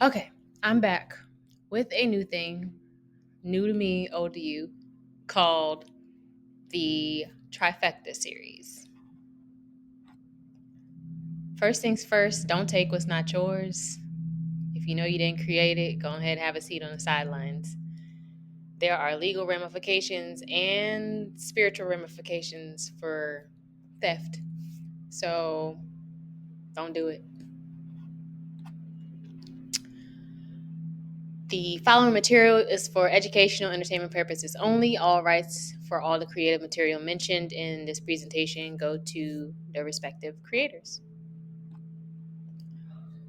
Okay, I'm back with a new thing, new to me, old to you, called the trifecta series. First things first, don't take what's not yours. If you know you didn't create it, go ahead and have a seat on the sidelines. There are legal ramifications and spiritual ramifications for theft. So don't do it. The following material is for educational entertainment purposes only. All rights for all the creative material mentioned in this presentation go to the respective creators.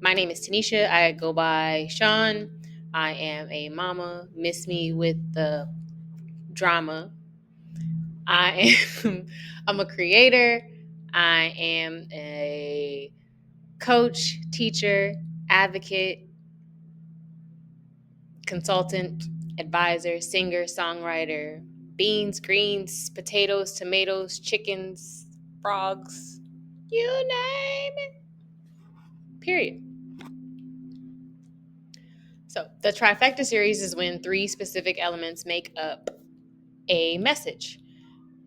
My name is Tanisha. I go by Chaun. I am a mama. Miss me with the drama. I'm a creator. I am a coach, teacher, advocate, consultant, advisor, singer, songwriter, beans, greens, potatoes, tomatoes, chickens, frogs, you name it. Period. So, the trifecta series is when three specific elements make up a message.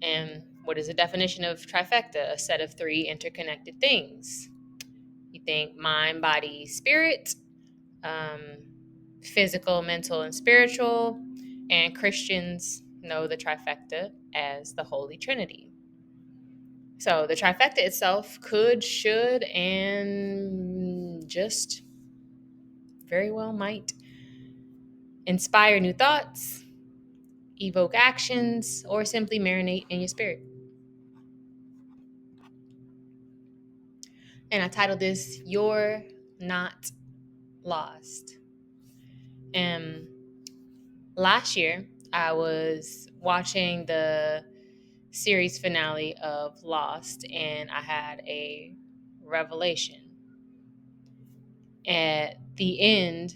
And what is the definition of trifecta? A set of three interconnected things. You think mind, body, spirit, um, physical, mental, and spiritual, and Christians know the trifecta as the Holy Trinity. So the trifecta itself could, should, and just very well might inspire new thoughts, evoke actions, or simply marinate in your spirit. And I titled this You're Not Lost. And last year, I was watching the series finale of Lost, and I had a revelation. At the end,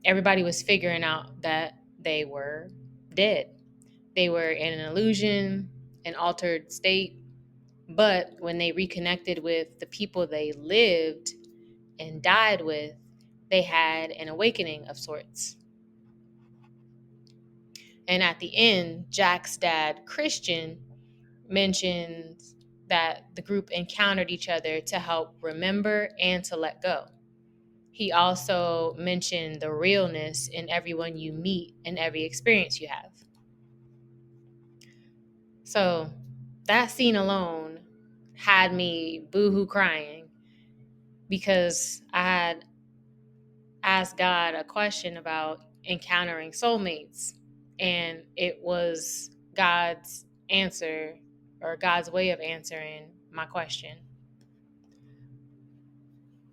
everybody was figuring out that they were dead. They were in an illusion, an altered state, but when they reconnected with the people they lived and died with, they had an awakening of sorts. And at the end, Jack's dad, Christian, mentioned that the group encountered each other to help remember and to let go. He also mentioned the realness in everyone you meet and every experience you have. So that scene alone had me boohoo crying because I had asked God a question about encountering soulmates, and it was God's answer or God's way of answering my question.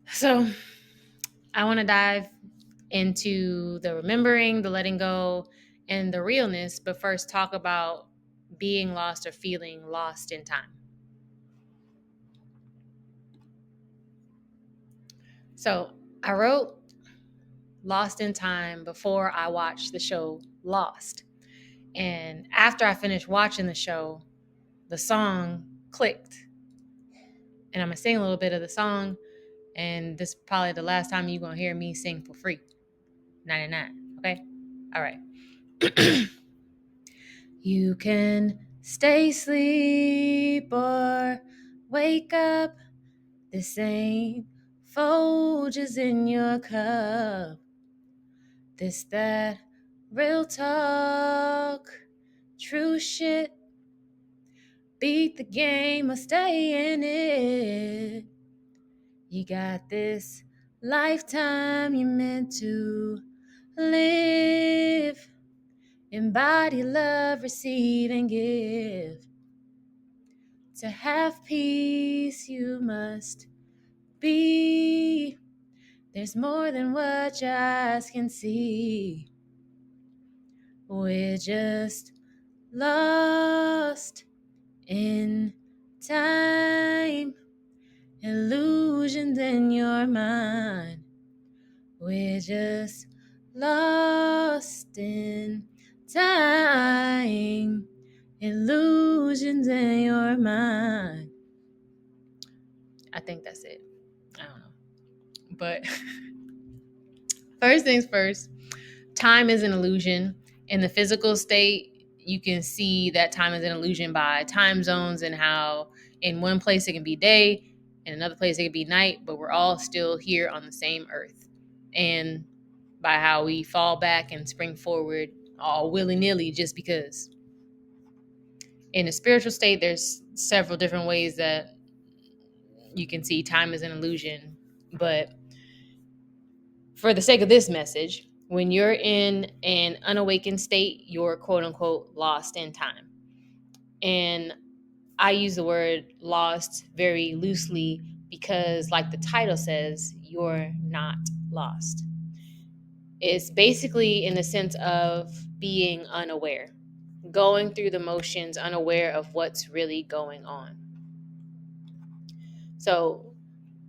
So I want to dive into the remembering, the letting go, and the realness, but first talk about being lost or feeling lost in time. So I wrote Lost in Time before I watched the show Lost. And after I finished watching the show, the song clicked. And I'm going to sing a little bit of the song. And this is probably the last time you're going to hear me sing for free. 99. Okay? All right. You can stay asleep or wake up. This ain't Folgers in your cup. This, that, real talk, true shit. Beat the game or stay in it. You got this lifetime you're meant to live. Embody love, receive and give. To have peace you must be. There's more than what your eyes can see. We're just lost in time. Illusions in your mind. We're just lost in time. Illusions in your mind. I think that's it. I don't know. But First things first, time is an illusion. In the physical state, you can see that time is an illusion by time zones and how in one place it can be day, in another place it can be night, but we're all still here on the same earth. And by how we fall back and spring forward all willy-nilly just because. In a spiritual state, there's several different ways that you can see time is an illusion. But for the sake of this message, when you're in an unawakened state, you're quote unquote lost in time. And I use the word lost very loosely because, like the title says, you're not lost. It's basically in the sense of being unaware, going through the motions, unaware of what's really going on. So,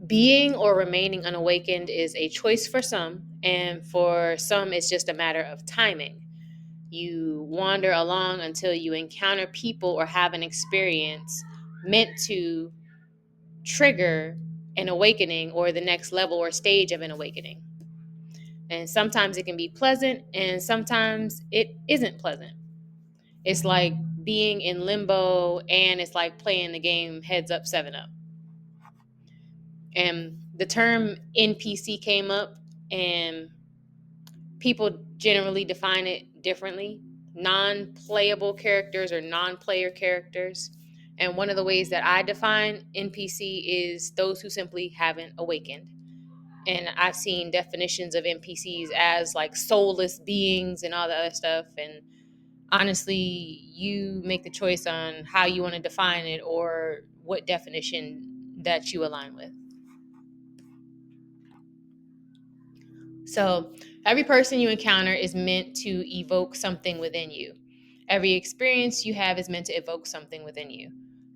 being or remaining unawakened is a choice for some, and for some, it's just a matter of timing. You wander along until you encounter people or have an experience meant to trigger an awakening or the next level or stage of an awakening. And sometimes it can be pleasant, and sometimes it isn't pleasant. It's like being in limbo, and it's like playing the game Heads Up, 7 Up. And the term NPC came up, and people generally define it differently. Non-playable characters or non-player characters. And one of the ways that I define NPC is those who simply haven't awakened. And I've seen definitions of NPCs as like soulless beings and all the other stuff. And honestly, you make the choice on how you want to define it or what definition that you align with. So every person you encounter is meant to evoke something within you. Every experience you have is meant to evoke something within you.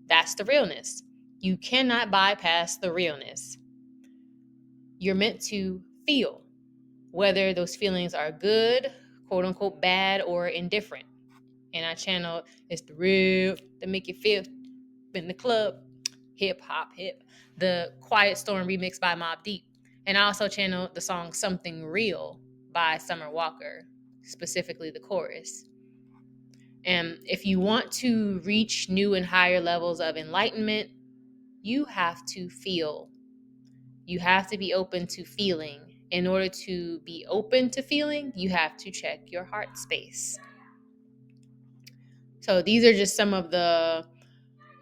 That's the realness. You cannot bypass the realness. You're meant to feel, whether those feelings are good, quote unquote, bad, or indifferent. And our channel is the real that make you feel in the club, hip hop hip, the Quiet Storm remix by Mobb Deep. And I also channel the song Something Real by Summer Walker, specifically the chorus. And if you want to reach new and higher levels of enlightenment, you have to feel. You have to be open to feeling. In order to be open to feeling, you have to check your heart space. So these are just some of the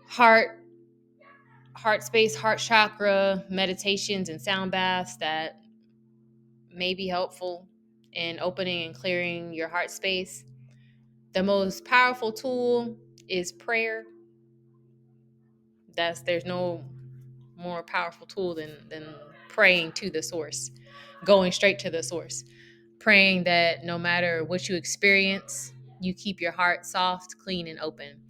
heart space, heart chakra meditations and sound baths that may be helpful in opening and clearing your heart space. The most powerful tool is prayer. There's no more powerful tool than praying to the source, going straight to the source, praying that no matter what you experience, you keep your heart soft, clean, and open.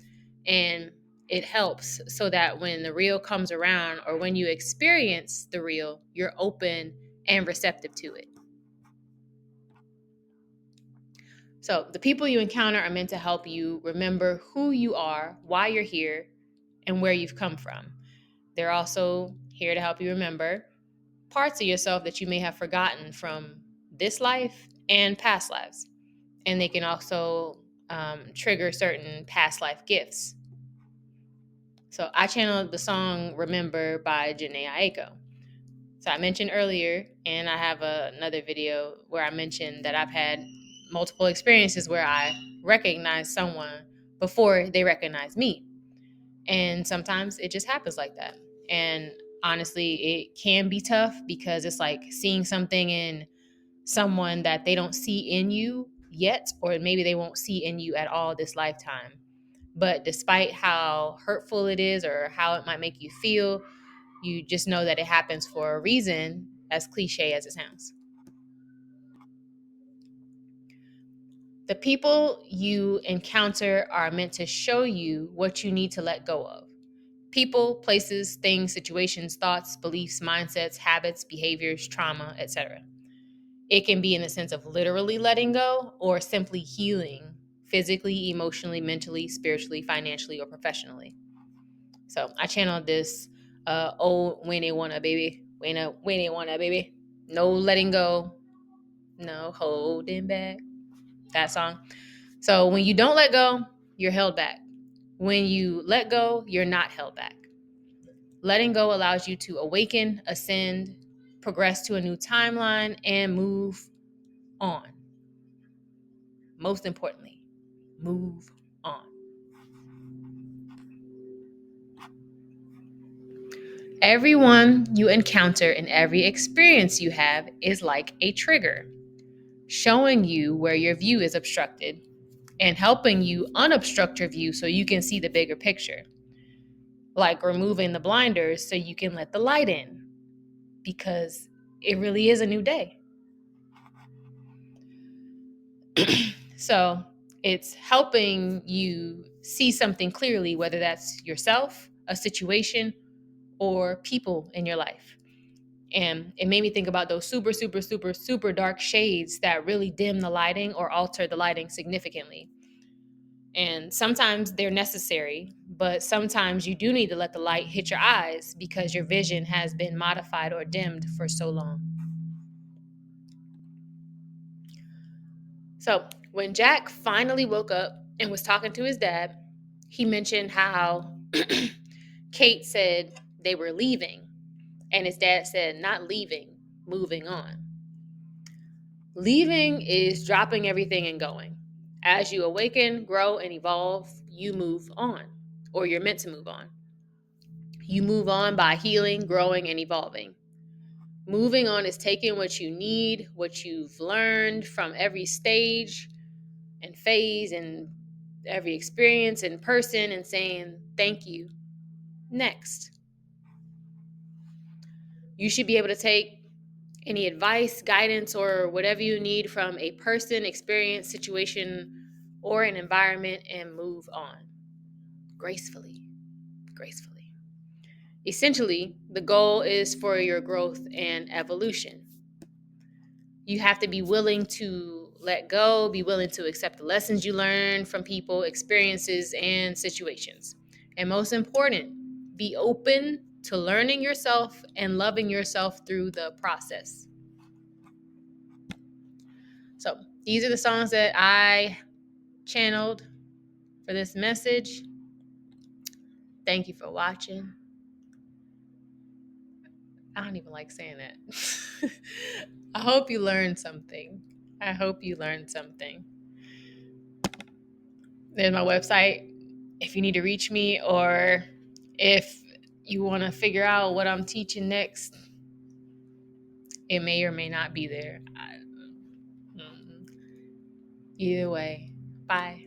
And it helps so that when the real comes around or when you experience the real, you're open and receptive to it. So the people you encounter are meant to help you remember who you are, why you're here, and where you've come from. They're also here to help you remember parts of yourself that you may have forgotten from this life and past lives. And they can also trigger certain past life gifts. So I channeled the song Remember by Janae Aiko. So I mentioned earlier, and I have another video where I mentioned that I've had multiple experiences where I recognize someone before they recognize me. And sometimes it just happens like that. And honestly, it can be tough because it's like seeing something in someone that they don't see in you yet, or maybe they won't see in you at all this lifetime. But despite how hurtful it is or how it might make you feel, you just know that it happens for a reason, as cliche as it sounds. The people you encounter are meant to show you what you need to let go of. People, places, things, situations, thoughts, beliefs, mindsets, habits, behaviors, trauma, etc. It can be in the sense of literally letting go or simply healing physically, emotionally, mentally, spiritually, financially, or professionally. So I channeled this oh when they wanna baby. When they wanna baby. No letting go, No holding back. That song. So when you don't let go, you're held back. When you let go, you're not held back. Letting go allows you to awaken, ascend, progress to a new timeline, and move on. Most importantly, move on. Everyone you encounter and every experience you have is like a trigger, showing you where your view is obstructed and helping you unobstruct your view so you can see the bigger picture. Like removing the blinders so you can let the light in, because it really is a new day. So it's helping you see something clearly, whether that's yourself, a situation, or people in your life. And it made me think about those super, super, super, super dark shades that really dim the lighting or alter the lighting significantly. And sometimes they're necessary, but sometimes you do need to let the light hit your eyes because your vision has been modified or dimmed for so long. So when Jack finally woke up and was talking to his dad, he mentioned how Kate said they were leaving, and his dad said, not leaving, moving on. Leaving is dropping everything and going. As you awaken, grow, and evolve, you move on, or you're meant to move on. You move on by healing, growing, and evolving. Moving on is taking what you need, what you've learned from every stage and phase and every experience and person, and saying, thank you. Next. You should be able to take any advice, guidance, or whatever you need from a person, experience, situation, or an environment and move on gracefully. Gracefully. Essentially, the goal is for your growth and evolution. You have to be willing to let go, be willing to accept the lessons you learn from people, experiences, and situations. And most important, be open to learning yourself and loving yourself through the process. So these are the songs that I channeled for this message. Thank you for watching. I don't even like saying that. I hope you learned something. I hope you learned something. There's my website if you need to reach me, or if you want to figure out what I'm teaching next. It may or may not be there. Either way, bye.